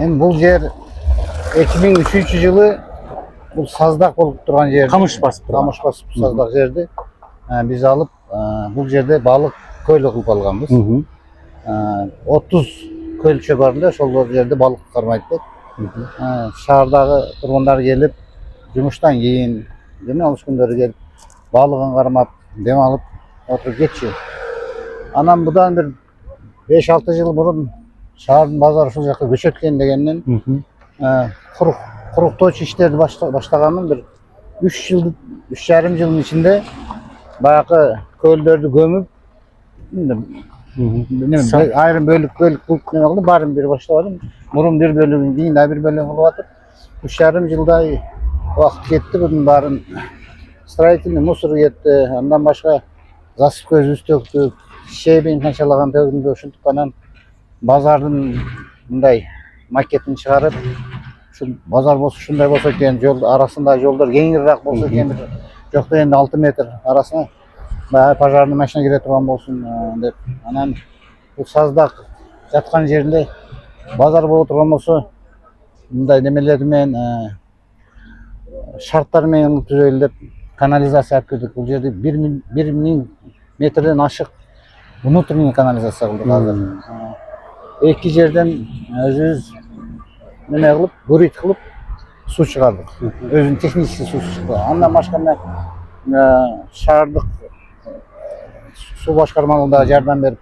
Эми бул жер 2003-жылы бул саздак болуп турган жерди, камыш басып турган. камыш басып саздак жерди биз алып бул жерде балык көл кылып алганбыз. 30 көлчө бар эле, ошол жерде балык кармайт деп. Шаардагы тургундар келип, жумуштан кийин эме алыш күндөрү келип, балыгын кармап, дем алып отуруп кетчү. Анан мындан бир 5-6 жыл мурун шаардын базары ушул жака көчөткөн дегенден куруктоочу иштерди баштаганмын. Бир 3,5 жылдын ичинде баягы көлдөрдү көмүп, айрым бөлүк кылып неме кылдым, баарын бир баштабадым. Мурун бир бөлүгүн, кийин дагы бир бөлүгүн кылып атып, 3,5 жылдай убакыт кетти. Bunun баарын строительный мусор кетти, андан башка засып көзүбүз төктүк, щебень канчалаган төгүндү. Ушинтип анан базардын мындай макетин чыгарып, ушул базар болсо ушундай болсо экен, жол арасында жолдор кеңирээк болсо экен, бир жок дегенде 6 метр арасына баягы пожарный машина кире турган болсун деп. Анан бул саздак жаткан жеринде базар боло турган болсо мындай немелер менен шарттар менен түзөлү деп канализация алып келдик. Бул жерде 1000 метрден ашык внутренний канализация кылдык азыр. Эки жерден өзүбүз неме кылып, бурит кылып суу чыгардык. Өзүнүн технический суу чыкты. Андан башка шаардык суу башкармалыгы дагы жардам берип,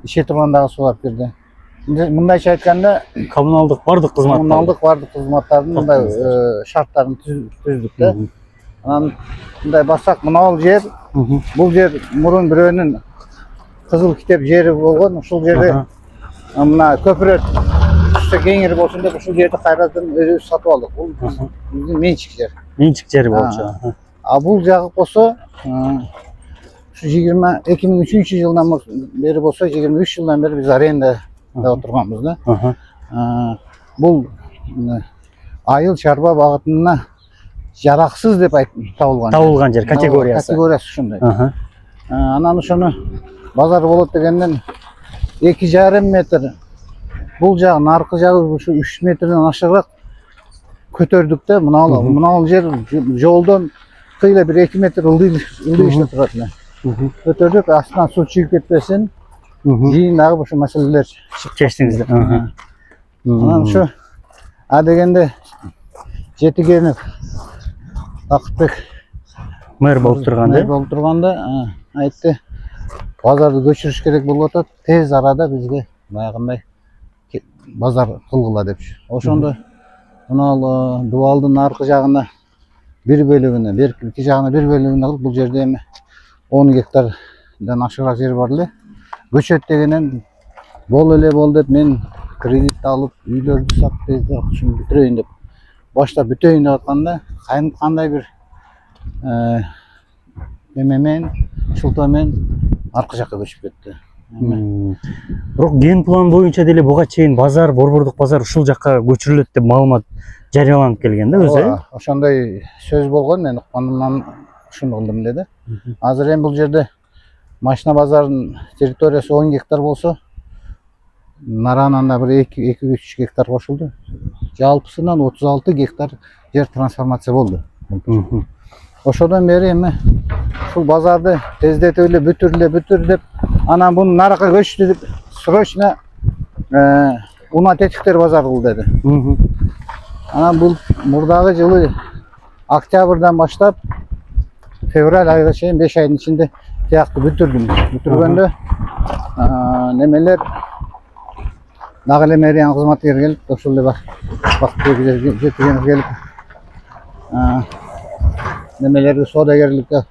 иче турган дагы суу алып берди. Мындайча айтканда, коммуналдык бардык кызматтардын мындай шарттарын түздүк да. Анан мындай барсак, мына жер, бул жер мурун бирөөнүн кызыл китеп жери болгон. Ушул жерде мына көпүрө түшсө кеңири болсун деп ушул жерди кайрадан өзүбүз сатып алдык. Бул биздин менчик жер. Менчик жери болчу. Бул жагы болсо, ушу 2003 жылдан бери болсо, 23 жылдан бери биз арендада отурганбыз да. Бул айыл чарба багытына жараксыз деп табылган жер, категориясы. Категориясы ушундай. Анан ошону базар болот дегенден 2,5 метр бул жагын, аркы жагы ушу 3 метрден ашыгыраак көтөрдүк да. Мына жер жолдон кыйла бир 2 метр ылдый иштеп турат эле. Көтөрдүк, астынан суу чыгып кетпесин. Кийин дагы ушул маселелер чечтиңиздер. Анан ушу дегенде Жетигенов Бакытбек мэр болуп турганда айтты, базарды көчүрүш керек болуп атат, тез арада бизге баягындай базар кылгыла депчи. Ошондо мына дубалдын аркы жагына бир бөлүгүнө, берки жагына бир бөлүгүнө кылып, бул жерде эми 10 гектардан ашыгыраак жер бар эле. Көчөт дегенен бол деп мен кредит алып, үйлөрдү сатып, ушуну бүтүрөйүн деп баштап бүтөйүн деп атканда, кандай бир эмемен, шылтоомен аркы жакка көчүп кетти. Бирок ген план боюнча деле буга чейин базар, борбордук базар ушул жакка көчүрүлөт деп маалымат жарыяланып келген да өзү. Ошондой сөз болгон, мен укканымдан ушуну кылдым деди. Азыр эми бул жерде машина базарынын территориясы 10 гектар болсо, нарананда бир 2-3 гектар кошулду. Жалпысынан 36 гектар жер трансформация болду. Ошодон бери эми ушул базарды тездетип эле бүтүр деп, анан буну наракка көчтү деп, срочно унаа тетиктер базары кыл деди. Анан бул мурдагы жылы октябрдан баштап февраль айга чейин 5 айдын ичинде тиякты бүтүрдүм. Бүтүргөндө немелер дагы эле мэрияның кызматкери келип, ошол эле Бакытбек Жетигенов келип, немелерге соодагерликке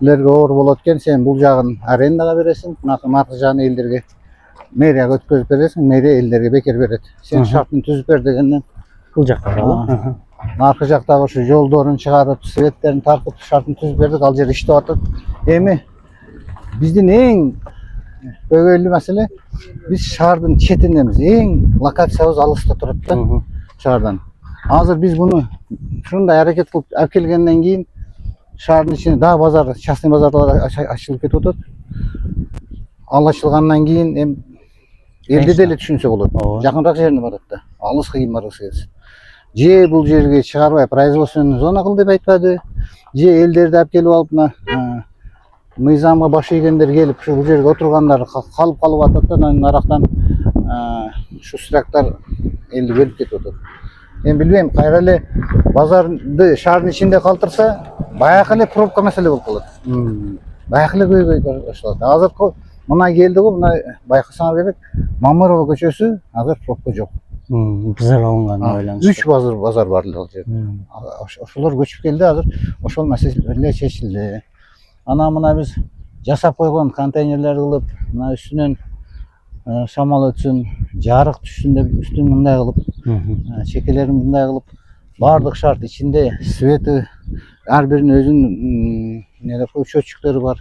оор болот экен, сен бул жагын арендага бересиң, наркы жагын элдерге мэрияга өткөзүп бересиң, мэрия элдерге бекер берет. Сен шартын түзүп бер дегенден бул жакка аркы жактагы ушу жолдорун чыгарып, светтерин тартып, шартын түзүп бердик. Ал жер иштеп атат. Эми биздин эң көйгөйлүү маселе, биз шаардын четиндемиз, эң локациябыз алыста турат да шаардан. Азыр биз буну ушундай аракет кылып алып келгенден кийин шаардын ичинде дагы базар, частный базарлар ачылып кетип атат. Ал ачылгандан кийин эми элди деле түшүнсө болот. Ооба. Жакыныраак жерине барат да. Алыс кыйын баргысы келсе. Же бул жерге чыгарбай производственный зона кыл деп айтпады. Же элдерди алып келип алып мына мыйзамга баш ийгендер келип ушу бул жерге отургандар калып атат да, анан арактан ушу сырактар элди бөлүп кетип атат. Мен билбейм, кайра эле базарды шаардын ичинде калтырса, баягы эле пробка маселе болуп калат. Баягы эле көйгөй башталат. Азыркы мына келди го, мына байкасаңар керек, Мамырова көчөсү азыр пробка жок. Базар алынганы байланыштуу. 3 базар бар ал жерде. Ошолор көчүп келди, азыр ошол маселе чечилди. Анан мына биз жасап койгон контейнерлер кылып, мына үстүнөн шамал өтсүн, жарык түшсүн деп үстүн мындай кылып, чекелерин мындай кылып, бардык шарт ичинде свети ар биринин өзүнүн неде счетчиктери бар.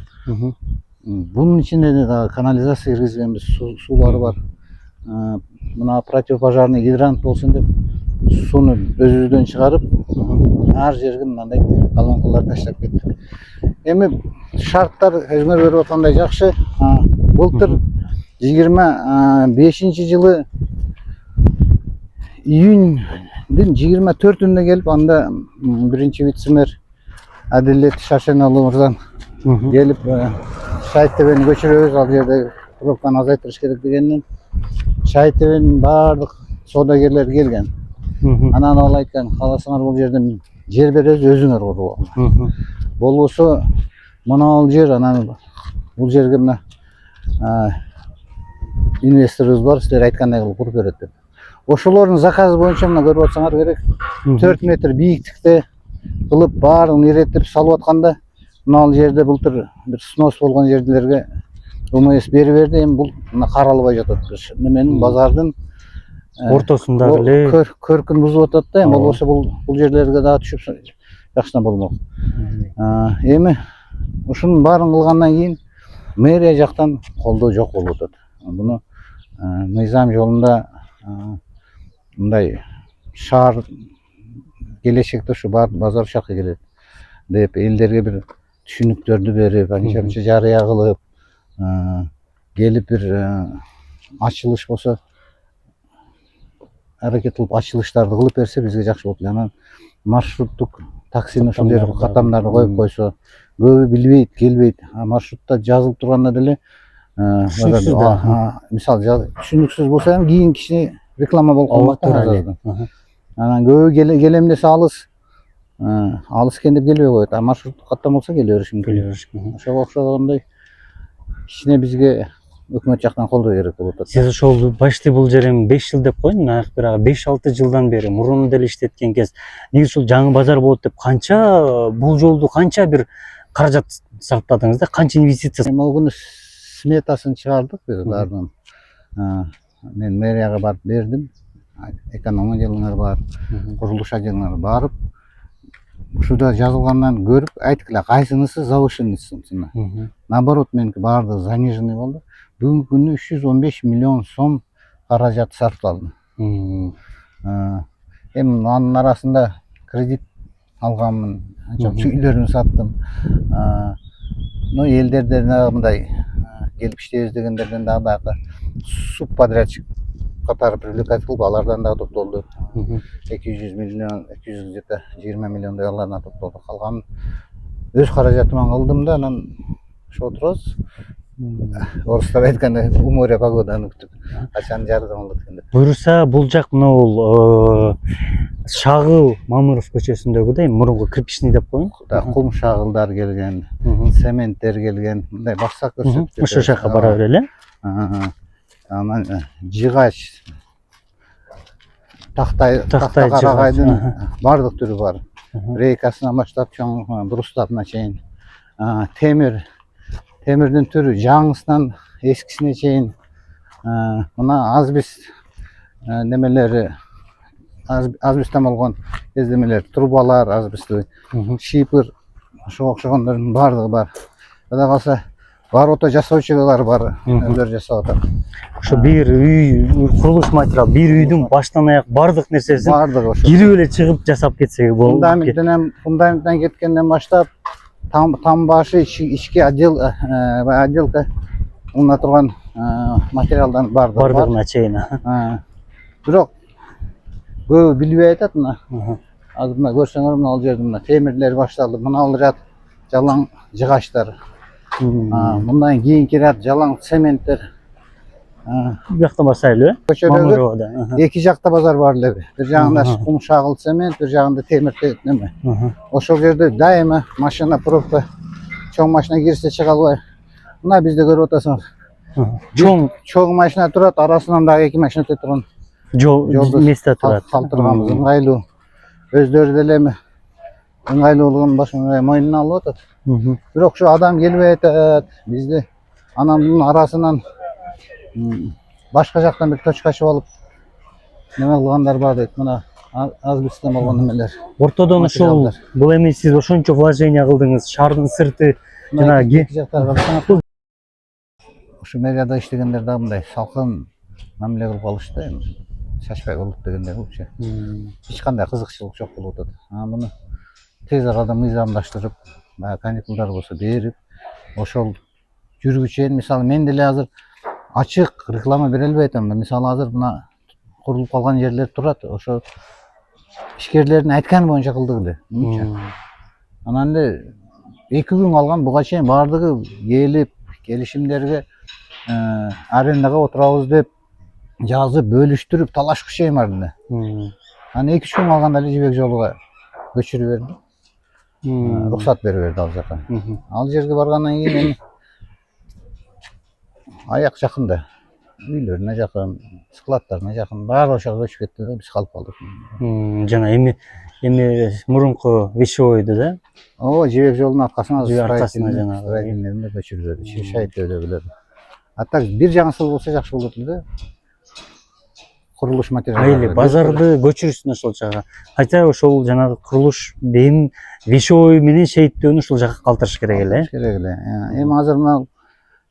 Bunun içinde de daha kanalizasyon kиргизгенбиз, суулары бар. Мына противопожарный гидрант болсун деп сууну өзүбүздөн чыгарып, ар жерге мындай колонкалар таштап кеттик. Эми шарттар өзүңөр көрүп аткандай жакшы. Былтыр 25-жылы июньдүн 24-үнө келип, анда биринчи вице-мэр Адилет Шашеналуу мырзан келип Шайыттебени көчүрөбүз, ал жерде пробканы азайтырыш керек дегенден Шайыттебенин баардык соодагерлери келген. Анан ал айткан, кааласаңар бул жерден жер беребиз, өзүңөр куруп ал. Болбосо мына жер, анан бул жерге мына инвесторубуз бар, силер айткандай кылып куруп берет деп. Ошолордун заказы боюнча мына көрүп атсаңар керек, 4 метр бийиктикте кылып баарын иреттеп салып атканда, мына жерде былтыр бир снос болгон жердерге УМС берип берди. Эми бул мына каралбай жатат. Неменин базардын ортосунда эле көркүн бузуп атат да. Эми болбосо бул жерлерге дагы түшүп жакшына болмок. Эми ушунун баарын кылгандан кийин мэрия жактан колдоо жок болуп атат. Буну мыйзам жолунда мындай шаар келечекте ушу базар ушакка келет деп элдерге бир түшүнүктөрдү берип, анча жарыя кылып, келип бир ачылыш болсо аракет кылып ачылыштарды кылып берсе бизге жакшы болот. Анан маршруттук таксини ушул жерге катамдарды коюп койсо, көбү билбейт, келбейт. Маршрутта жазылып турганда деле мисалы түшүнүксүз болсо эми кийин кичине реклама болуп калмак. Анан көбү келем десе алыс экен деп келбей коет. Маршруттук каттам болсо келе бериш мүмкүн. Ошого окшогондой кичине бизге өкмөт жактан колдоо керек болуп атат. Сиз ошол башты бул жер эми 5 жыл деп коеюн, аяк бир 5-6 жылдан бери мурун деле иштеткен кез. Негизи ушул жаңы базар болот деп канча бул жолду канча бир каражат сарптадыңыз да, канча инвестиция? Эми ал күнү сметасын чыгардык биз баарынан. Мен мэрияга барып бердим. Экономия жылыңар бар, курулуш ажыгыңар барып, ушуда жазылгандан көрүп айткыла кайсынысы завышенныйсын. Наоборот, меники баардыгы заниженный болду. Бүгүнкү күнү 315 миллион сом каражат сарпталды. Эми анын арасында кредит алганмын, үйлөрүмдү саттым. Но элдерден мындай келип иштейбиз дегендерден дагы баягы субподрядчик катары привлекать кылып, алардан дагы токтолду. 200 миллион, 220 миллиондой алардан токтолду. Калганын өз каражатыман кылдым да, анан ошо отурабыз. Орустар айткандай, у моря погоданы күтүп, качан жардам болот дегенде. Буюрса, бул жак мына Шагыл Мамыров көчөсүндөгү да, мурунку кирпичный деп коеюн. Кум шагылдар келген, цементтер келген, мындай баксак көрсөтүп. Ошол жака бара берели. Анан жыгач, тактай карагайдын бардык түрү бар. Рейкасынан баштап чоң брустарына чейин. Темирдин түрү жаңысынан эскисине чейин. Мына азбест немелери, азбесттен болгон эздемелер, трубалар, азбесттүү, шипыр, ошого окшогондордун бардыгы бар. Жада калса ворота жасоочулар бар, өздөрү жасап атат. Ошо бир үй, курулуш материал, бир үйдүн баштан аяк бардык нерсесин ошо кирип эле чыгып жасап кетсек болот. Фундаменттен кеткенден баштап там башы ички отделка, мына турган материалдарын бардыгы бар. бардыгына чейин. Бирок көбү билбей атат мына. Азыр мына көрсөңөр мына ал жерде мына темирлер башталды. Мына ал ряд жалаң жыгачтар. Мындан кийинки ряд жалаң цементтер. Bu yakta basaylı. Көчөдөгү эки жакта базар бар эле. Бир жагында кум шагыл цемент, бир жагында темир неме. Ошол жерде дайыма машина пробка, чоң машина кирсе чыга албай. Мына бизде көрүп атасыңыз. Чоң машина турат, арасынан дагы эки машина өтө турган. Жол месте турат. Калтырганбыз ыңгайлуу. Өздөрү деле эми ыңгайлуулугун башына мойнуна алып атат. Бирок ушу адам келбей атат. Бизде анан бунун арасынан башка жактан бир точкачып алып неме кылгандар бар дейт. Мына аз бизде болгон немелер. Ортодон ушул бул эми сиз ошончо вложение кылдыңыз. Шаардын сырты жана ушу мэрияда иштегендер дагы мындай салкын мамиле кылып алышты эми. Чачпай кылдык дегендей болчу. Эч кандай кызыкчылык жок болуп атат. Муну тез арада мыйзамдаштырып, баягы каникулдар болсо берип, ошол жүргүчүн мисалы мен деле азыр ачык реклама бере албай атам. Мисалы азыр мына курулуп калган жерлер турат. Ошо ишкерлердин айтканы боюнча кылдык эле. Анан эле 2 күн калган буга чейин бардыгы келип, келишимдерге арендага отурабыз деп жазып, бөлүштүрүп, талашкы чейин бар эле. Анан 2-3 күн калганда эле Жибек жолуга көчүрүп берди. Рухсат берип берди ал жака. Ал жерге баргандан кийин эми аяк жакында. Үйлөрүнө жакын, складдарына жакын, баары ошого көчүп кетти да, биз калып калдык. Жана эми мурунку вишойду да? Ооба, Жибек жолунун аркасына жанагы көчүрүп берди. Шайыттөдөгүлөр. А так бир жаңысыл болсо жакшы болот эле да. Курулуш материалдары. Базарды көчүрүшсүн ошол жака. Кайта ошол жанагы курулуш бейим вишой менен шейиттөөнү ушул жака калтырыш керек эле. Керек эле. Эми азыр мына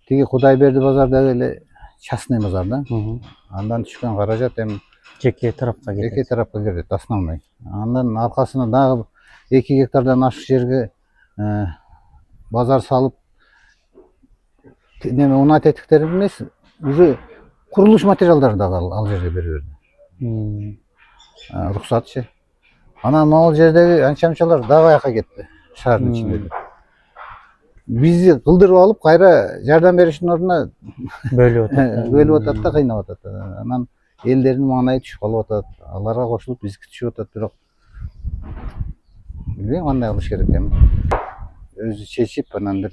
тиги Кудайберди базардагы эле частный базар да. Андан түшкөн каражат эми Жеке тарапка кетет. Жеке тарапка кетет, основной. Андан аркасына дагы 2 гектардан ашык жерге базар салып неме унаа тетиктер эмес, уже курулуш материалдары дагы ал жерге берип берди. Рухсатчы. Анан могул жердеги анча-мынчалар дагы аяка кетти, шаардын ичинде. Бизди кылдырып алып, кайра жардам бериштин ордуна бөлүп атат да, кыйнап атат. Анан элдердин маанайы түшүп калып атат. Аларга кошулуп биздики түшүп атат, бирок билбейм кандай кылыш керек эми. Өзү чечип, анан бир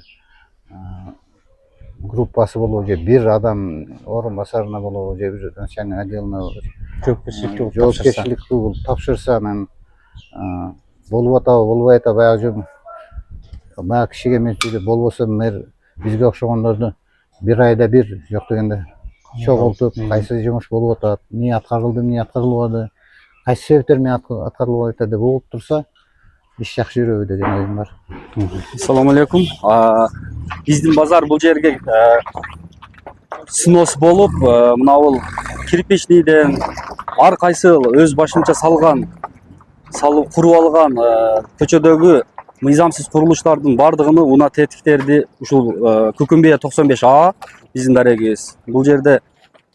группасы болобу же бир адам орун басарына болобу же бир начальник отделине жоопкерчилик кылып тапшырса, анан болуп атабы, болбой атабы, баягы кишиге менчүгү болбосо мэр бизге окшогондорду бир айда бир жок дегенде чогултуп, кайсы жумуш болуп атат, эмне аткарылды, эмне аткарылбады, кайсы себептер менен аткарылбай атат деп угуп турса, иш жакшы жүрөбү деген оюм бар. Assalomu alaykum. Биздин базар бул жерге снос болуп, мына бул кирпичныйден ар кайсы өз башынча салып куруп алган көчөдөгү мыйзамсыз курулуштардын бардыгыны унаа тетиктерди ушул Көкөмбие 95А биздин дарегибиз. Бул жерде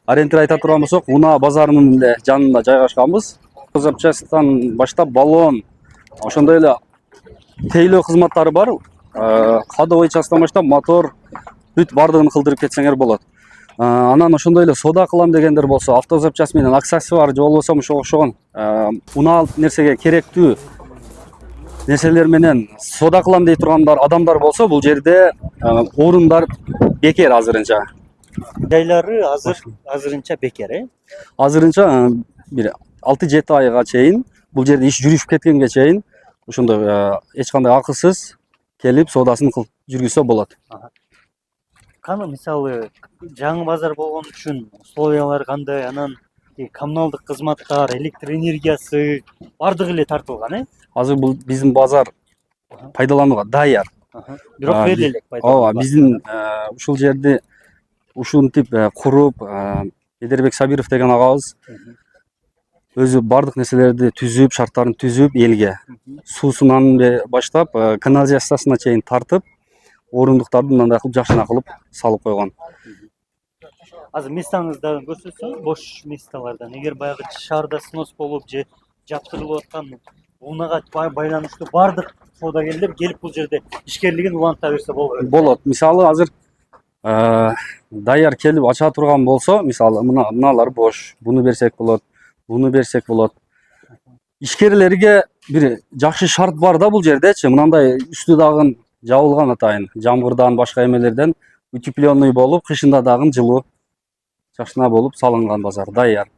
ориентир айта турган болсок, унаа базарынын эле жанында жайгашканбыз. Запчастьтан баштап баллон, ошондой эле тейлөө кызматтары бар. Кадовый частан баштап мотор бүт бардыгын кылдырып кетсеңер болот. Анан ошондой эле сода кылам дегендер болсо, автозапчасть менен аксессуар же болбосо окшогон унаа нерсеге керектүү нерселер менен сода кылам дей тургандар адамдар болсо, бул жерде орундар бекер азырынча. Жайлары азырынча бекер, Азырынча бир 6-7 айга чейин бул жерде иш жүрүшүп кеткенге чейин ошондой эч кандай акысыз келип содасын кылып жүргүзсө болот. Каны мисалы жаңы базар болгон үчүн условиялар кандай, анан коммуналдык кызматтар, электр энергиясы бардыгы эле тартылган, Азыр бул биздин базар пайдаланууга даяр. Бирок бериле элек пайдаланууга. Ооба, биздин ушул жерди ушинтип куруп, Эдербек Сабиров деген агабыз өзү бардык нерселерди түзүп, шарттарын түзүп элге суусунан баштап канализациясына чейин тартып, орундуктарды мындай кылып жакшына кылып салып койгон. Азыр местаңызды көрсөтсөңүз, бош месталардан. Эгер баягы шаарда снос болуп же жаптырылып аткан унаага байланыштуу бардык соодагерлер келип бул жерде ишкерлигин уланта берсе болот. Болот. Мисалы азыр даяр келип ача турган болсо, мисалы мыналар бош, буну берсек болот, буну берсек болот. Ишкерлерге бир жакшы шарт бар да бул жердечи. Мынандай үстү дагы жабылган атайын. Жамгырдан башка эмелерден утепленный болуп, кышында дагы жылуу жакшына болуп салынган базар даяр.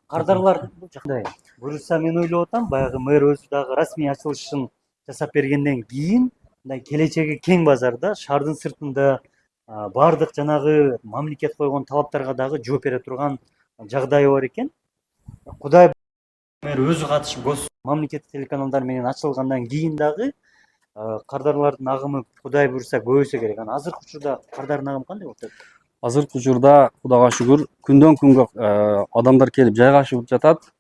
Кардарлар жактай. Буюрса мен ойлоп атам, баягы мэр өзү дагы расмий ачылышын жасап бергенден кийин мындай келечеги кең базарда шаардын сыртында бардык жанагы мамлекет койгон талаптарга дагы жооп бере турган жагдайы бар экен. Кудай мэр өзү катышып мамлекеттик телеканалдар менен ачылгандан кийин дагы кардарлардын агымы Кудай буйрса көбөйсө керек. Анан азыркы учурда кардардын агымы кандай болуп атат? Азыркы учурда Кудайга шүгүр күндөн күнгө адамдар келип жайгашып жатат.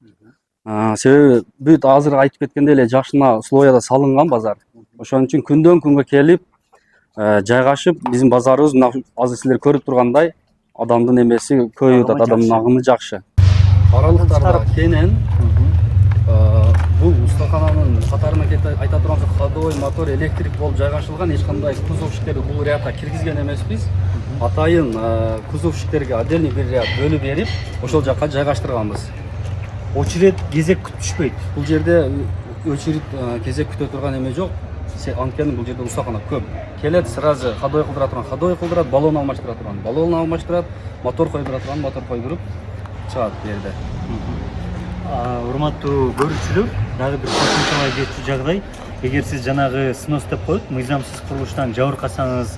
Себеби бүт азыр айтып кеткендей эле жакшына условияда салынган базар. Ошон үчүн күндөн күнгө келип жайгашып, биздин базарыбыз азыр силер көрүп тургандай адамдын эмеси көбөйүп атат, адамдын агымы жакшы. Аралыктарда кенен бул устакананын катарына айта тургансак, ходовой, мотор, электрик болуп жайгашылган, эч кандай кузовщиктерди бул рядка киргизген эмеспиз. Атайын кузовщиктерге отдельный бир ряд бөлүп берип, ошол жакка жайгаштырганбыз. Очеред кезек күтүшпөйт. Бул жерде очередь кезек күтө турган эме жок. Анткени бул жерде устакана көп. Келет сразу ходовой кылдыра турган ходовой кылдырат, баллон алмаштыра турган баллон алмаштырат, мотор койдура турган мотор койдуруп чыгат бу жерде. Урматтуу көрүүчүлөр, дагы бир кошумчалай кетчү жагдай. Эгер сиз жанагы снос деп коюп, мыйзамсыз курулуштан жабыркасаңыз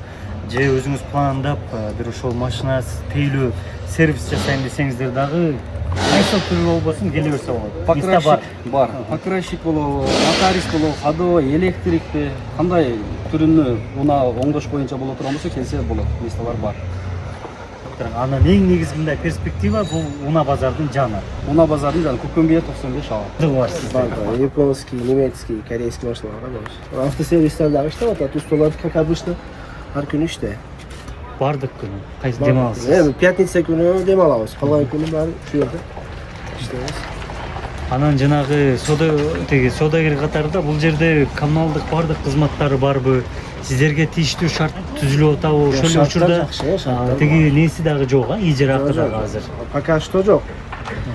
же өзүңүз пландап бир ошол машина тейлөө сервис жасайм десеңиздер дагы кайсы түрү болбосун келе берсе болот. Покрасчик бар. Покрасчик болобу, нотариус болобу, ходовой, электрикти кандай түрүнү уна оңдош боюнча боло турган болсо келсе болот. Месталар бар. Анан эң негизги мындай перспектива бул уна базардын жаны. Уна базардын жаны Көкөмбие 95 Бар. Японский, немецкий, корейский машиналар бар. Автосервистер дагы иштеп атат, устолар как обычно ар күнү иште. Бардык күнү. Кайсы дем аласыз? Пятница күнү дем алабыз. Калган күнү баары шу жерде иштейбиз. Анан жанагы соодагер катарында бул жерде коммуналдык бардык кызматтары барбы? Сиздерге тийиштүү шарт түзүлүп атабы? Ошол эле учурда тиги неси дагы жок, ижара акы дагы азыр. Пока что жок.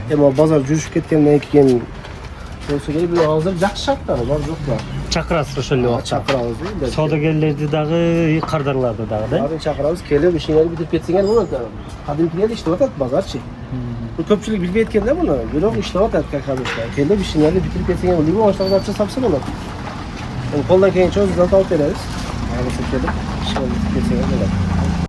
Эми базар жүрүшүп кеткенден кийин болсо керек, бирок азыр жакшы шарттар бар, жок бар. Чакырасыз ошол эле убакта. Чакырабыз да. Соодагерлерди дагы, кардарларды дагы да. Баарын чакырабыз, келип ишиңерди бүтүп кетсеңер болот. Кадимкиден иштеп атат базарчы. Көпчүлүк билбейт экен да муну, бирок иштеп атат как обычно. Келип ишиңерди бүтүрүп кетсеңер, любой машинаны алып сапса болот. Колдон келгенче өзүбүз алып беребиз. Келип ишиңерди бүтүрүп кетсеңер болот.